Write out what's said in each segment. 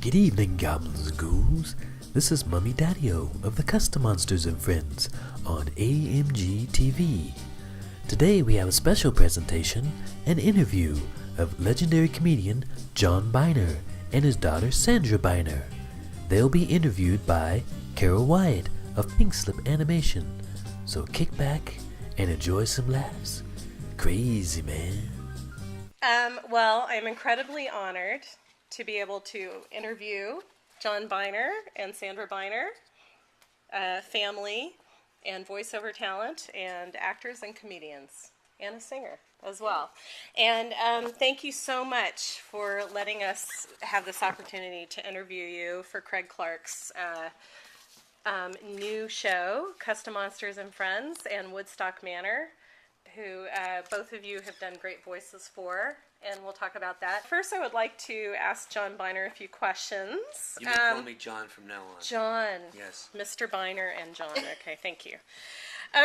Good evening, goblins and ghouls. This is Mummy Daddy-O of the Kustomonsters and Friends on AMG TV. Today we have a special presentation, an interview of legendary comedian John Byner and his daughter Sandra Byner. They'll be interviewed by Carol Wyatt of Pink Slip Animation. So kick back and enjoy some laughs. Crazy, man. Well, I'm incredibly honored to be able to interview John Byner and Sandra Byner, family and voiceover talent and actors and comedians and a singer as well. And thank you so much for letting us have this opportunity to interview you for Craig Clark's new show, Kustomonsters and Friends and Woodstock Manor, who both of you have done great voices for, and we'll talk about that. First, I would like to ask John Byner a few questions. You may call me John from now on. John. Yes. Mr. Byner and John. Okay, thank you.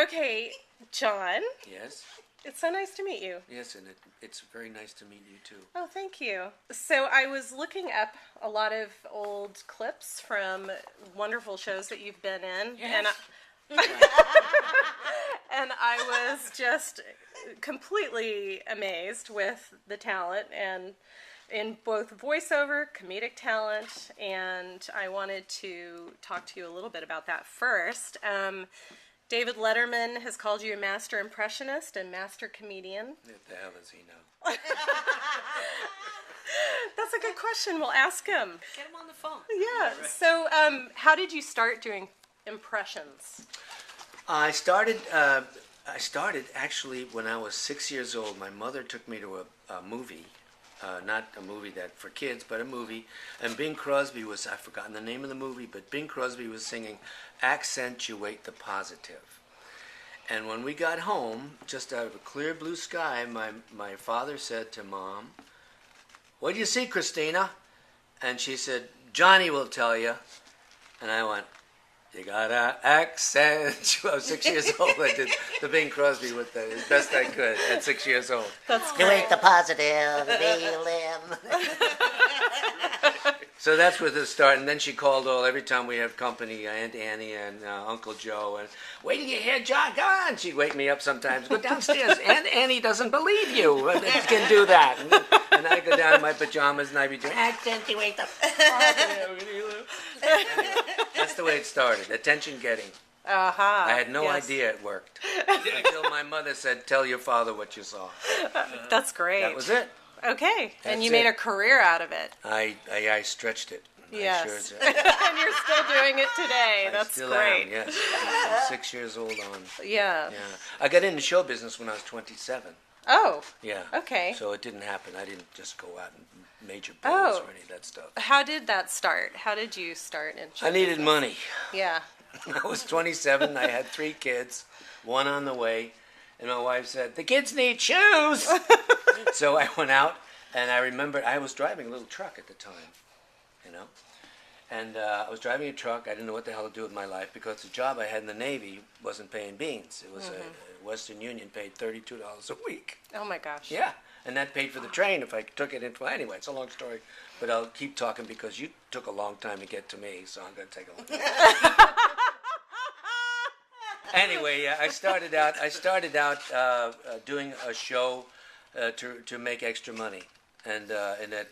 Okay, John. Yes? It's so nice to meet you. Yes, and it's very nice to meet you, too. Oh, thank you. So I was looking up a lot of old clips from wonderful shows that you've been in. Yes. And I was just completely amazed with the talent and in both voiceover, comedic talent, and I wanted to talk to you a little bit about that first. David Letterman has called you a master impressionist and master comedian. What the hell does he know? That's a good question. We'll ask him. Get him on the phone. Yeah. So how did you start doing impressions? I started actually when I was 6 years old. My mother took me to a movie, not a movie that for kids, but a movie. And Bing Crosby was, I've forgotten the name of the movie, but Bing Crosby was singing Accentuate the Positive. And when we got home, just out of a clear blue sky, my father said to Mom, "What do you see, Christina?" And she said, "Johnny will tell you." And I went, "You gotta accent." I was 6 years old. I did the Bing Crosby with as best I could at 6 years old. That's You ain't the positive, feel him. So that's where the start. And then she called every time we had company, Aunt Annie and Uncle Joe. And wait till you hear John. Go on. She'd wake me up sometimes. Go downstairs. Aunt Annie doesn't believe you. Can do that. And I'd go down in my pajamas and I'd be doing accentuate the positive. Anyway, that's the way it started. Attention getting. Uh-huh. I had no Yes. idea it worked until my mother said, "Tell your father what you saw." That's great. That was it. Okay. And That's you made it. a career out of it. I stretched it. Yes. I sure did. And you're still doing it today. I That's still great. am, yes. From 6 years old on. Yeah. Yeah. I got into show business when I was 27. Oh. Yeah. Okay. So it didn't happen. I didn't just go out and major bills or any of that stuff. How did that start? How did you start in show I needed business? money. Yeah. I was 27. I had 3 kids, one on the way, and my wife said, "The kids need shoes." So I went out, and I remembered I was driving a little truck at the time, and I was driving a truck. I didn't know what the hell to do with my life because the job I had in the Navy wasn't paying beans. It was a Western Union paid $32 a week. Oh my gosh. Yeah, and that paid for the train if I took it into. Anyway, it's a long story, but I'll keep talking because you took a long time to get to me, so I'm going to take a long time. Anyway, I started out doing a show to make extra money, and that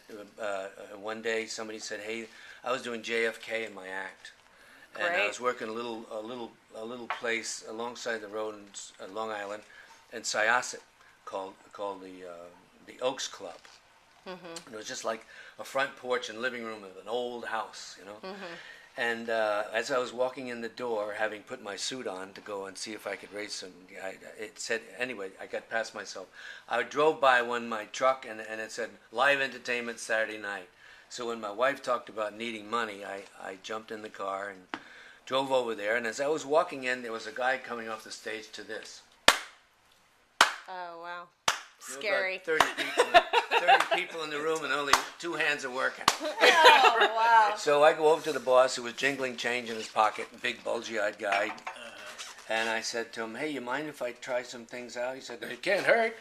one day somebody said, "Hey," I was doing JFK in my act, and I Great. was working a little place alongside the road in Long Island, in Syosset, called the Oaks Club. Mm-hmm. And it was just like a front porch and living room of an old house, Mm-hmm. And as I was walking in the door, having put my suit on to go and see if I could raise some, it said, anyway, I got past myself. I drove by my truck, and it said, "Live entertainment Saturday night." So when my wife talked about needing money, I jumped in the car and drove over there. And as I was walking in, there was a guy coming off the stage to this. Oh, wow. There were Scary. about 30 people in the room, and only 2 hands are working. Oh, wow. So I go over to the boss, who was jingling change in his pocket, big bulgy-eyed guy, and I said to him, "Hey, you mind if I try some things out?" He said, "It can't hurt."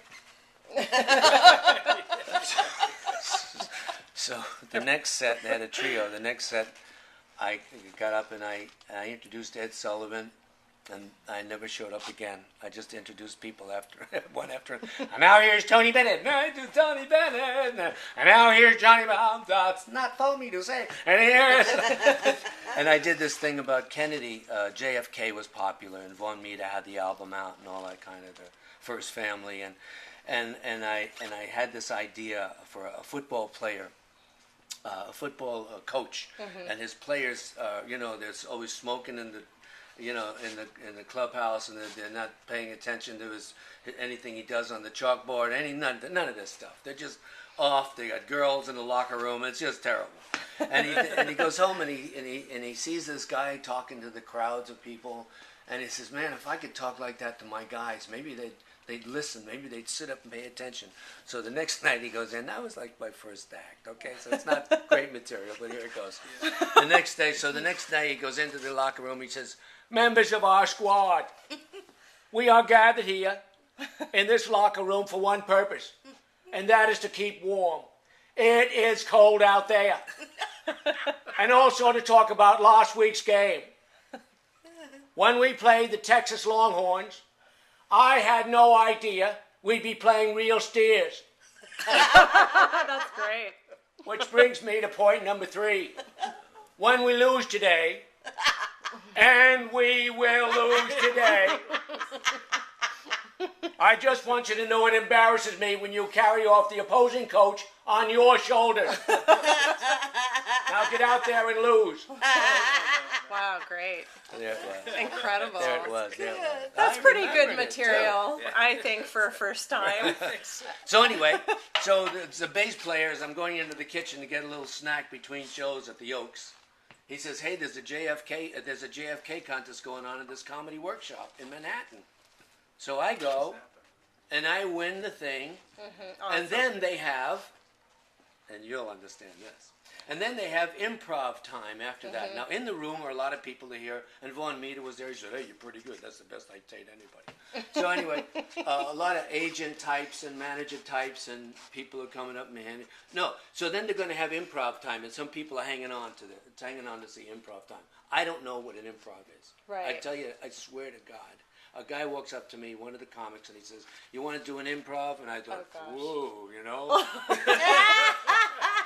So the next set, they had a trio. The next set, I got up and I introduced Ed Sullivan, and I never showed up again. I just introduced people after one after another. And now here's Tony Bennett. No, to Tony Bennett. And now here's Johnny Bob. That's not for me to say. And here's and I did this thing about Kennedy. JFK was popular, and Von Meter had the album out, and all that kind of the First Family, and I had this idea for a football player. A football coach, and his players, there's always smoking in the, in the clubhouse, and they're not paying attention to anything he does on the chalkboard. None of this stuff. They're just off. They got girls in the locker room. It's just terrible. And he goes home and he sees this guy talking to the crowds of people, and he says, "Man, if I could talk like that to my guys, maybe they'd listen. Maybe they'd sit up and pay attention." So the next night he goes in. That was like my first act. Okay, so it's not great material, but here it goes. The next day he goes into the locker room. He says, "Members of our squad, we are gathered here in this locker room for one purpose, and that is to keep warm. It is cold out there, and also to talk about last week's game. When we played the Texas Longhorns, I had no idea we'd be playing real steers." That's great. Which brings me to point number 3. When we lose today, and we will lose today, I just want you to know it embarrasses me when you carry off the opposing coach on your shoulders. Now get out there and lose. Wow, great. There it was. Incredible. There it was. There it was. That's I pretty good remembered it, material, too. I think, for a first time. So anyway, the bass player, as I'm going into the kitchen to get a little snack between shows at the Oaks, he says, "Hey, there's a JFK contest going on at this comedy workshop in Manhattan." So I go, and I win the thing, Awesome. and then they have, and you'll understand this, and then they have improv time after that. Now, in the room are a lot of people to hear, and Von Meter was there. He said, "Hey, you're pretty good. That's the best I'd say to anybody." So anyway, a lot of agent types and manager types, and people are coming up and handing. No, so then they're going to have improv time, and some people are hanging on to see improv time. I don't know what an improv is. Right. I tell you, I swear to God. A guy walks up to me, one of the comics, and he says, "You want to do an improv?" And I thought, Oh, "Whoa,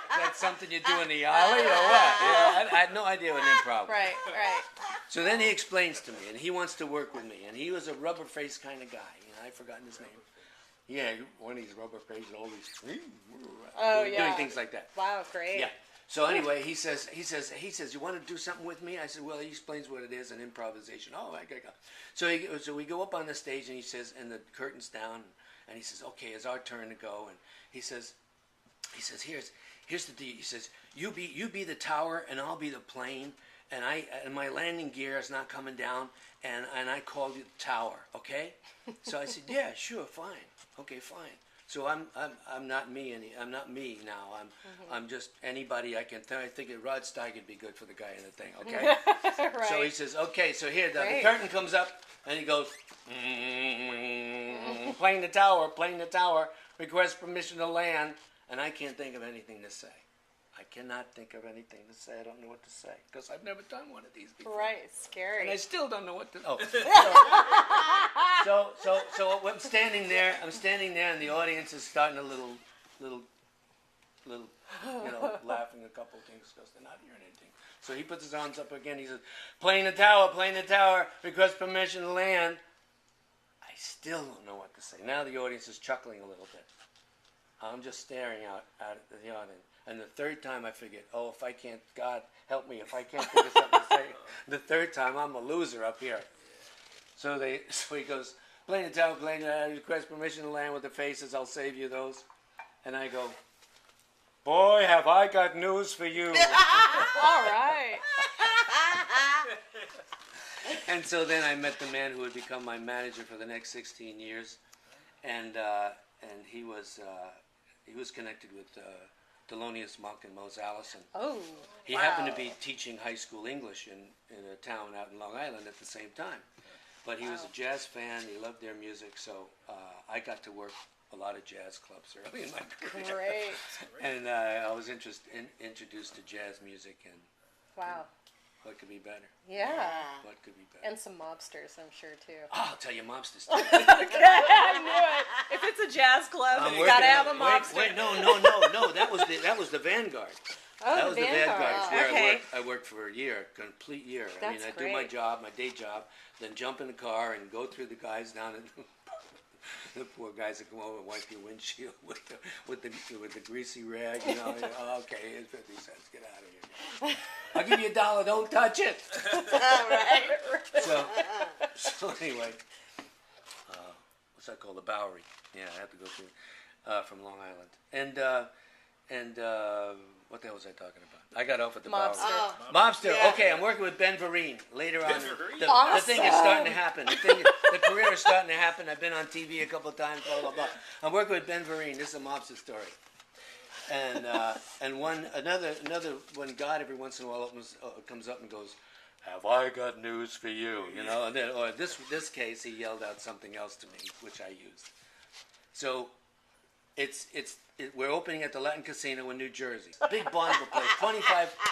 That's something you do in the alley or what?" I had no idea what an improv was. Right. So then he explains to me, and he wants to work with me, and he was a rubber-faced kind of guy. I've forgotten his name. Yeah, one of these rubber-faced and all these doing things like that. Wow, great. Yeah. So anyway, he says, "You want to do something with me?" I said, "Well," he explains what it is, an improvisation. Oh, I gotta go. So we go up on the stage, and he says, and the curtain's down, and he says, "Okay, it's our turn to go." And he says, "Here's the deal." He says, "You be the tower, and I'll be the plane, and my landing gear is not coming down, and I call you the tower, okay?" So I said, "Yeah, sure, fine, okay, fine." So I'm not me now. I'm just anybody I can. I think Rod Steiger would be good for the guy in the thing. Okay. Right. So he says, "Okay." So here the curtain comes up and he goes, "Playing the tower. Request permission to land." And I can't think of anything to say. I cannot think of anything to say. I don't know what to say because I've never done one of these before. Right. Scary. And I still don't know what to. Oh. So I'm standing there, and the audience is starting a little, laughing a couple of things because they're not hearing anything. So he puts his arms up again. He says, playing the tower, request permission to land." I still don't know what to say. Now the audience is chuckling a little bit. I'm just staring out at the audience. And the third time I figured, if I can't, God help me, if I can't think of something to say, the third time I'm a loser up here. So he goes, playing the tower, request permission to land with the faces, I'll save you those. And I go, boy, have I got news for you. All right. And so then I met the man who would become my manager for the next 16 years. And he was connected with Thelonious Monk and Mose Allison. Oh, He happened to be teaching high school English in a town out in Long Island at the same time. But he was a jazz fan. He loved their music, so I got to work a lot of jazz clubs early in my career. Great. And I was introduced to jazz music, and Wow. what could be better? Yeah. What could be better? And some mobsters, I'm sure, too. Oh, I'll tell you, mobsters. Okay, I knew it. If it's a jazz club, I'm you gotta working have a on- mobster. Wait, no. That was the Vanguard. Oh, That was the Vanguard. It's where Okay. I worked for a year, complete year. That's I do my great. job, my day job, then jump in the car and go through the guys down at the poor guys that come over and wipe your windshield with the greasy rag. You know, oh, okay, here's 50 cents. Get out of here. I'll give you $1. Don't touch it. So anyway, what's that called? The Bowery. Yeah, I have to go through from Long Island. And what the hell was I talking about? I got off at the Mobster. Bowery. Oh. Mobster. Yeah. Okay, I'm working with Ben Vereen later on. Vereen? The thing is starting to happen. The career is starting to happen. I've been on TV a couple of times. Blah blah blah. I'm working with Ben Vereen. This is a mobster story. And another when God every once in a while comes up and goes, "Have I got news for you?" You know, and then or this case he yelled out something else to me, which I used. So we're opening at the Latin Casino in New Jersey. Big barn of a place.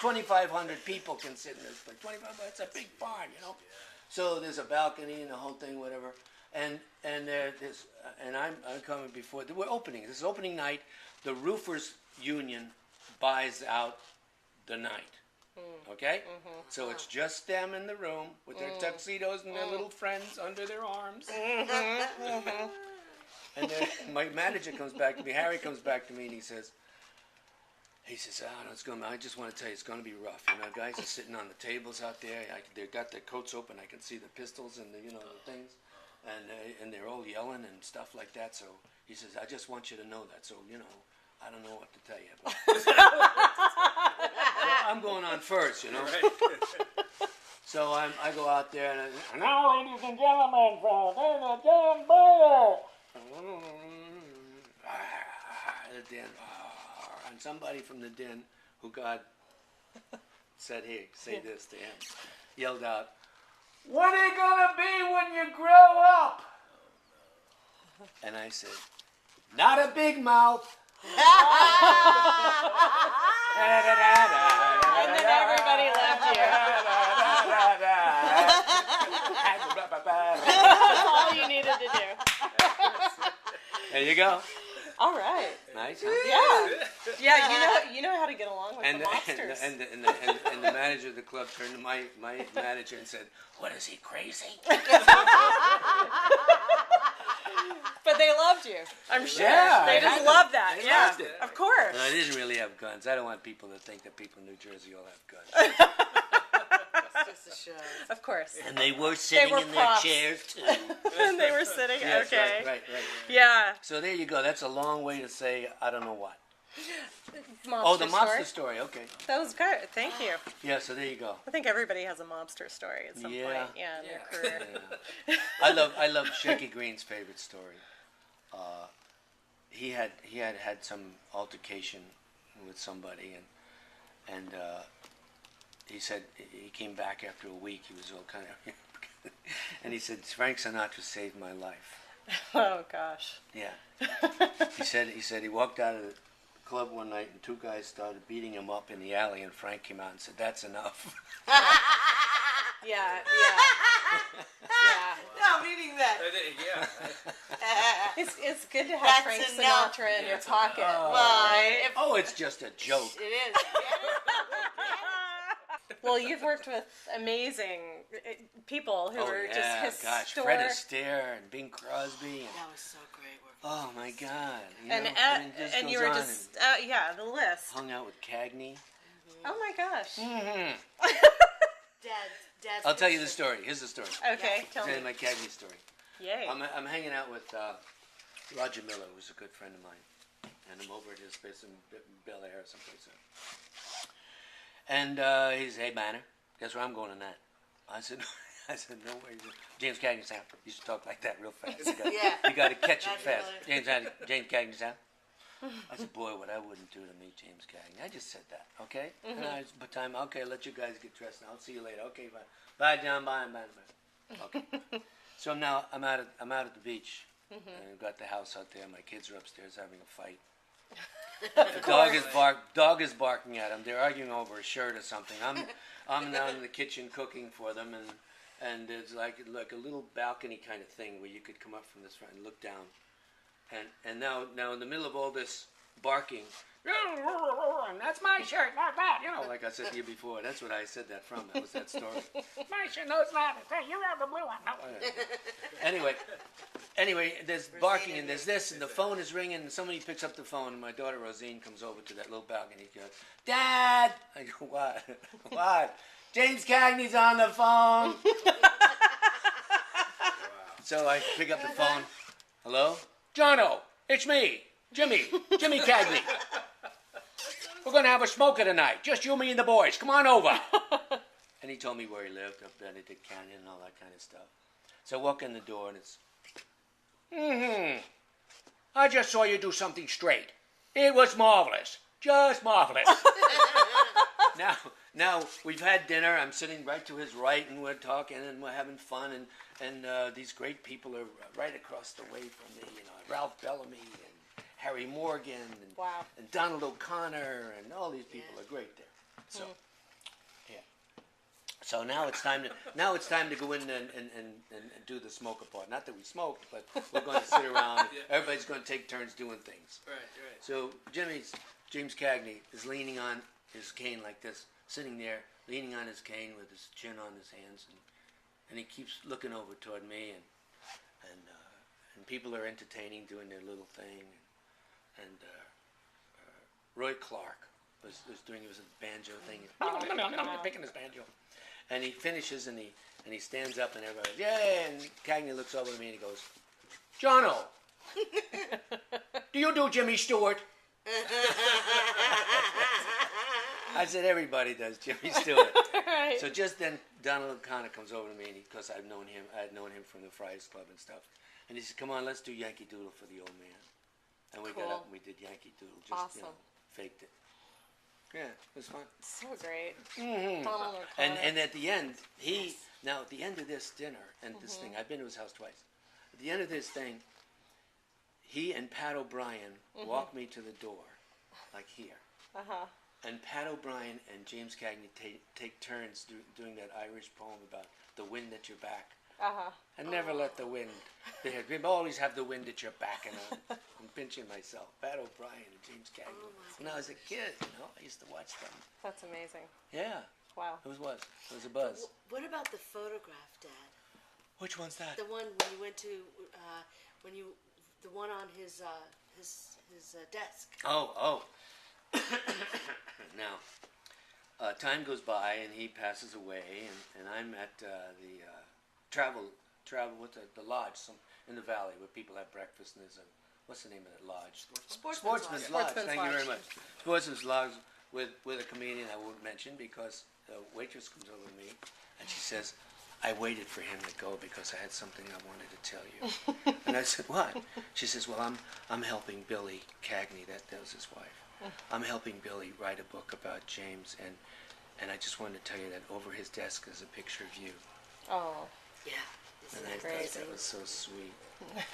2,500 people can sit in this place. 25. It's a big barn, you know. So there's a balcony and the whole thing, whatever. And there's I'm coming before. We're opening. This is opening night. The roofers union buys out the night. Okay? So it's just them in the room with their tuxedos and their little friends under their arms. And then my manager comes back to me, Harry comes back to me, and he says, I just want to tell you, it's going to be rough. You know, guys are sitting on the tables out there. They've got their coats open. I can see the pistols and the things, and they're all yelling and stuff like that. So he says, I just want you to know that. So I don't know what to tell you. So I'm going on first, you know. So I go out there and now, ladies and gentlemen, from John Byner. The den, and somebody from the den, who God said, "Hey, say this to him," yelled out, "What are you gonna be when you grow up?" And I said, "Not a big mouth." And then everybody left you. That's all you needed to do. There you go. All right. Nice, huh? Yeah. You know how to get along with the mobsters. And the manager of the club turned to my manager and said, "What is he, crazy?" But they loved you, I'm sure. Yeah, they I just had loved them. that. They Yeah, loved it. of course. No, I didn't really have guns. I don't want people to think that people in New Jersey all have guns. It's just a show. Of course. And they were sitting were in their props. chairs too. And they were sitting. Yes, Okay. right. Yeah. So there you go. That's a long way to say I don't know what. Mobster Oh, the mobster story. story. Okay. That was good. Thank you. Yeah. So there you go. I think everybody has a mobster story at some Yeah. point. Yeah, in their career. Yeah. I love Shecky Green's favorite story. He had some altercation with somebody, and he said he came back after a week. He was all kind of, and he said, "Frank Sinatra saved my life." Oh gosh. Yeah. He said he walked out of the club one night and two guys started beating him up in the alley, and Frank came out and said, "That's enough." Yeah. No, meaning that. Yeah. It's good to have That's Frank enough. Sinatra in your pocket. Oh, it's just a joke. It is. Well, you've worked with amazing people who are just gosh, historic. Fred Astaire and Bing Crosby. That was so great working. Oh my God! And you were just the list. Hung out with Cagney. Oh my gosh. Dad's I'll tell you the story. Here's the story. Okay, tell I'll me. tell you my Cagney story. Yay. I'm hanging out with Roger Miller, who's a good friend of mine, and I'm over at his place in Bel Air or someplace. And he said, "Hey, Byner, guess where I'm going tonight?" I said, "No way." James Cagney's house. You should talk like that real fast. You got to catch it fast. James Cagney's house. I said, "Boy, what I wouldn't do to meet James Cagney." I just said that, okay? And but time, okay, let you guys get dressed now. I'll see you later. Okay, bye. Bye, John. Bye. Okay. So now I'm out at the beach And I've got the house out there. My kids are upstairs having a fight. The dog is barking at them. They're arguing over a shirt or something. I'm down in the kitchen cooking for them, and there's like a little balcony kind of thing where you could come up from this front and look down. And now in the middle of all this barking, that's my shirt, not that. Like I said to you before, that's what I said that from. That was that story. My shirt, no, it's not. You have the blue one. No. Anyway, there's barking and there's this, and the phone is ringing, and somebody picks up the phone, and my daughter Rosine comes over to that little balcony. She goes, "Dad!" I go, "What? What? James Cagney's on the phone." So I pick up the phone. "Hello? Jono, it's me, Jimmy Cagney. We're going to have a smoker tonight, just you, me, and the boys. Come on over." And he told me where he lived, up Benedict Canyon and all that kind of stuff. So I walk in the door, and it's, I just saw you do something straight. It was marvelous. Just marvelous. Now we've had dinner. I'm sitting right to his right, and we're talking, and we're having fun, and these great people are right across the way from me. Ralph Bellamy and Harry Morgan and, Wow. and Donald O'Connor, and all these people are great there. So, yeah. So now it's time to go in and do the smoker part. Not that we smoked, but we're going to sit around. Everybody's going to take turns doing things. Right. So James Cagney is leaning on his cane like this, sitting there, leaning on his cane with his chin on his hands, and he keeps looking over toward me, and people are entertaining, doing their little thing, and Roy Clark was doing his banjo thing, picking his banjo, and he finishes and he stands up and everybody goes, "Yay!" And Cagney looks over to me and he goes, "Jono, do you do Jimmy Stewart?" I said, "Everybody does Jimmy Stewart." Right. So just then, Donald O'Connor comes over to me, and because I had known him from the Friars Club and stuff, and he said, "Come on, let's do Yankee Doodle for the old man." And we got Cool. up and we did Yankee Doodle, just Awesome. faked it. Yeah, it was fun. So great. Mm-hmm. Donald O'Connor. And at the end, at the end of this dinner and this thing, I've been to his house twice. At the end of this thing, he and Pat O'Brien walked me to the door, like here. Uh-huh. And Pat O'Brien and James Cagney take turns doing that Irish poem about the wind at your back. Uh-huh. And never let the wind. They always have the wind at your back, and I'm pinching myself. Pat O'Brien and James Cagney. When I was a kid, I used to watch them. That's amazing. Yeah. Wow. It was a buzz. What about the photograph, Dad? Which one's that? The one when you went to, the one on his desk. Oh. Now, time goes by and he passes away, and I'm at the travel with the lodge in the valley where people have breakfast, and there's what's the name of that lodge? Sportsman's Lodge. Sportsman's Thank you very Lodge. much. Sportsman's Lodge with a comedian I won't mention because the waitress comes over to me and she says, "I waited for him to go because I had something I wanted to tell you." And I said, "What?" She says, "Well, I'm helping Billy Cagney, that was his wife. I'm helping Billy write a book about James, and I just wanted to tell you that over his desk is a picture of you." Oh. Yeah. And I thought that was so sweet.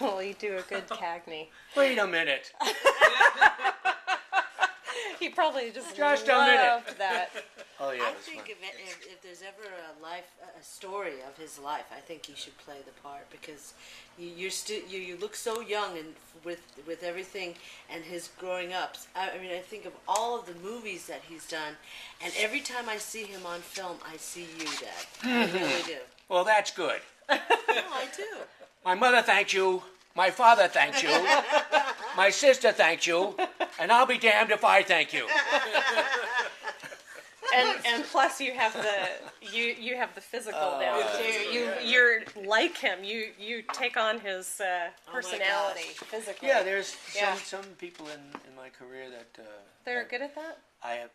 Well, you do a good Cagney. Wait a minute. He probably just a loved minute. that. Oh yeah, I it was think fun. if there's ever a story of his life, I think you should play the part because you look so young and with everything and his growing up. I mean, I think of all of the movies that he's done, and every time I see him on film, I see you, Dad. I really do. Well, that's good. No, I do. My mother thanked you. My father thanked you. My sister thanked you. And I'll be damned if I thank you. And plus you have the physical down too. You're like him. You take on his personality physically. Yeah, there's some people in my career that They're good at that. I have.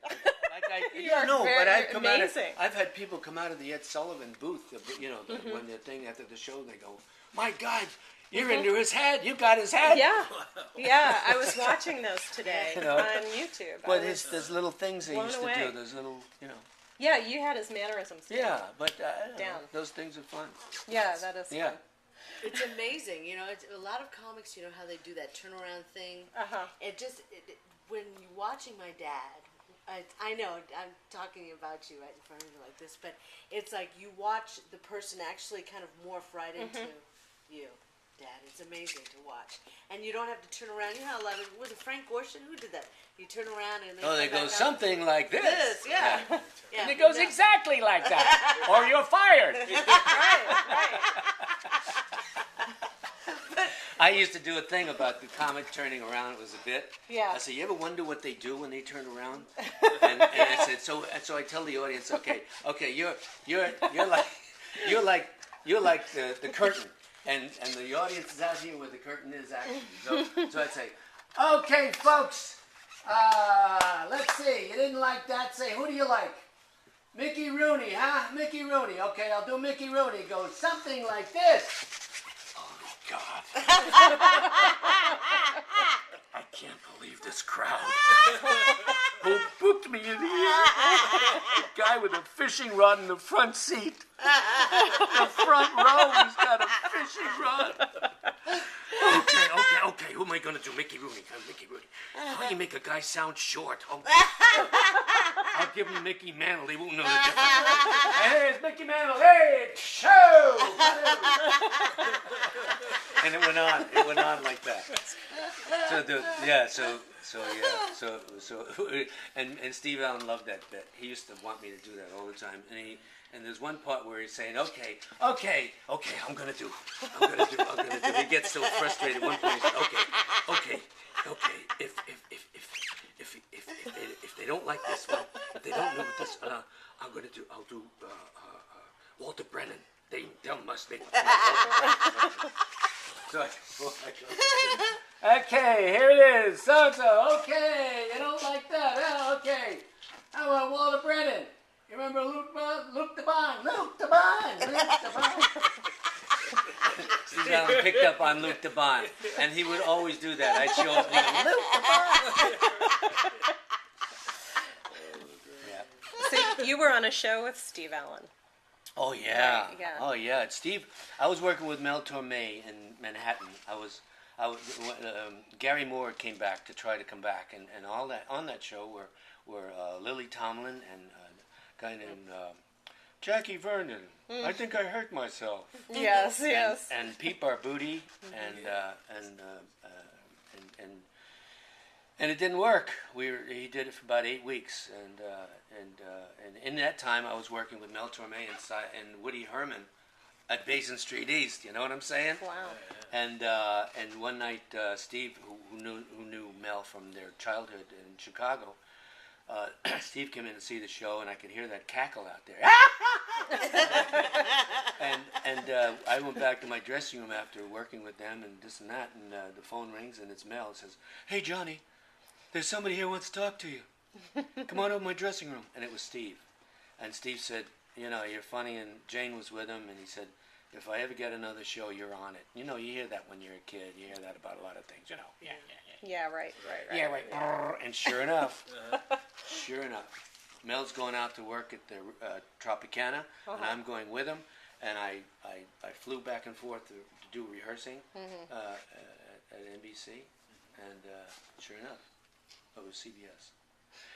You're But I've come amazing. I've had people come out of the Ed Sullivan booth. When the thing after the show, they go, "My God, you're into his head. You got his head." Yeah. I was watching those today on YouTube. But there's little things they used to away. do. There's little, Yeah, you had his mannerisms too. Yeah, but Down. those things are fun. Yeah, that is fun. It's amazing, you know. It's a lot of comics, you know, how they do that turnaround thing. When you're watching my dad, I know I'm talking about you right in front of me like this, but it's like you watch the person actually kind of morph right into you, Dad. It's amazing to watch, and you don't have to turn around. You know how a lot of was it Frank Gorshin who did that? You turn around and they go something like this. Yeah. And it goes exactly like that, or you're fired. Right. I used to do a thing about the comic turning around. It was a bit. Yeah. I said, you ever wonder what they do when they turn around? And I said, so I tell the audience, okay, you're like the curtain, and the audience is out here where the curtain is actually. So I'd say, okay, folks, let's see. You didn't like that? Say, who do you like? Mickey Rooney, huh? Mickey Rooney. Okay, I'll do Mickey Rooney. It goes something like this. God. I can't believe this crowd. Who booked me in here? A guy with a fishing rod in the front seat. The front row, he's got a fishing rod. Okay. Who am I going to do? Mickey Rooney. Mickey Rooney. How do you make a guy sound short? Oh. I'll give him Mickey Mantle. He won't know the difference. Hey, it's Mickey Mantle. Hey, show! And it went on like that. And Steve Allen loved that bit. He used to want me to do that all the time. And there's one part where he's saying, okay, I'm gonna do. He gets so frustrated at one point. He says, okay. If they don't like this one, if they don't know what this, I'll do Walter Brennan. They'll must be. Okay, here it is. So. Okay, you don't like that. Oh, okay. How about Walter Brennan? You remember Luke DeBond? Steve Allen picked up on Luke DeBond, and he would always do that. I'd show up and Luke DeBond. So you were on a show with Steve Allen. Oh yeah. Right, yeah. Oh yeah. Steve, I was working with Mel Torme in Manhattan. Gary Moore came back to try to come back, and all that on that show were Lily Tomlin and a guy named Jackie Vernon. I think I hurt myself. Yes. And Pete Barbuti and it didn't work. He did it for about 8 weeks, and in that time I was working with Mel Torme and Woody Herman at Basin Street East. You know what I'm saying? Wow. And one night Steve, who knew Mel from their childhood in Chicago, Steve came in to see the show, and I could hear that cackle out there. and I went back to my dressing room after working with them and this and that, and the phone rings and it's Mel. It says, "Hey Johnny, there's somebody here who wants to talk to you. Come on over to my dressing room." And it was Steve. And Steve said, "You know, you're funny," and Jane was with him, and he said, "If I ever get another show, you're on it." You know, you hear that when you're a kid. You hear that about a lot of things, you know. Yeah, right. Yeah, right. Yeah. And sure enough, Mel's going out to work at the Tropicana, and I'm going with him. And I flew back and forth to do rehearsing at NBC, and sure enough, it was CBS.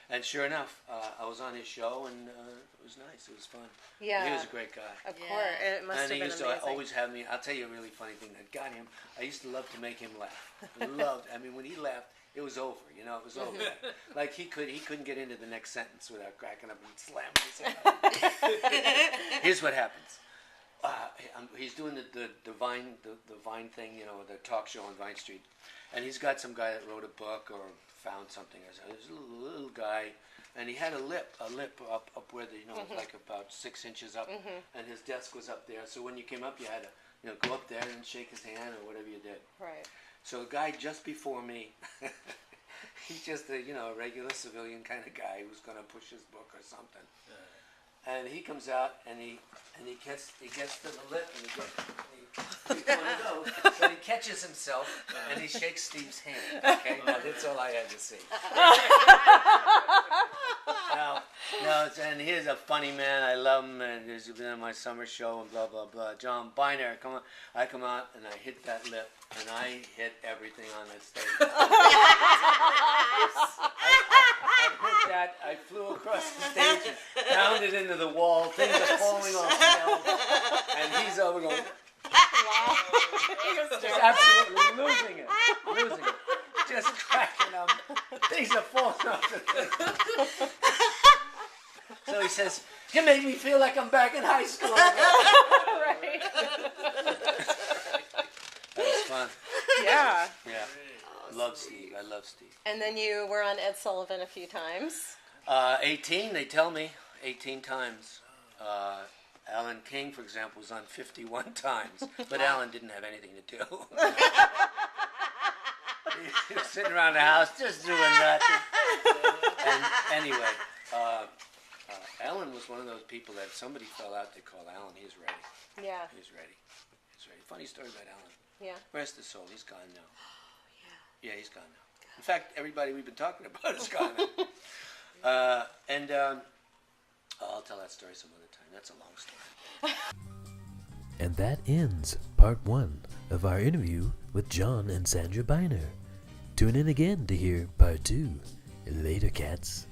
And sure enough, I was on his show, and it was nice. It was fun. Yeah. He was a great guy. Of course. It must have And he been used amazing. to always have me. I'll tell you a really funny thing that got him. I used to love to make him laugh. I mean, when he laughed, it was over. You know, it was over. Like he couldn't get into the next sentence without cracking up and slamming his head. Here's what happens. He's doing the Vine thing, you know, the talk show on Vine Street, and he's got some guy that wrote a book or found something. There's a little guy, and he had a lip up where the, you know, like about 6 inches up, and his desk was up there. So when you came up, you had to, you know, go up there and shake his hand or whatever you did. Right. So the guy just before me, he's just a, you know, a regular civilian kind of guy who's going to push his book or something. And he comes out and he gets to the lip and he's one of those, but he catches himself and he shakes Steve's hand. Okay, now that's all I had to see. Now No, and he's a funny man. I love him, and he's been on my summer show and blah blah blah. John Byner, come on! I come out and I hit that lip, and I hit everything on that stage. I hit that. I flew across the stage and pounded into the wall. Things are falling off shelves, and he's over going. Wow. Just absolutely losing it, just cracking up. Things are falling off the thing. So he says, "You made me feel like I'm back in high school." Right. That was fun. Yeah. Yeah, love Steve. I love Steve. And then you were on Ed Sullivan a few times. 18, they tell me, 18 times. Alan King, for example, was on 51 times, but Alan didn't have anything to do. He was sitting around the house just doing nothing. And anyway, Alan was one of those people that if somebody fell out, they call Alan. He was ready. Yeah. He was ready. Funny story about Alan. Yeah. Rest his soul. He's gone now. Yeah, he's gone now. In fact, everybody we've been talking about is gone now. I'll tell that story some other time. That's a long story. And that ends part 1 of our interview with John and Sandra Byner. Tune in again to hear part 2. Later, cats.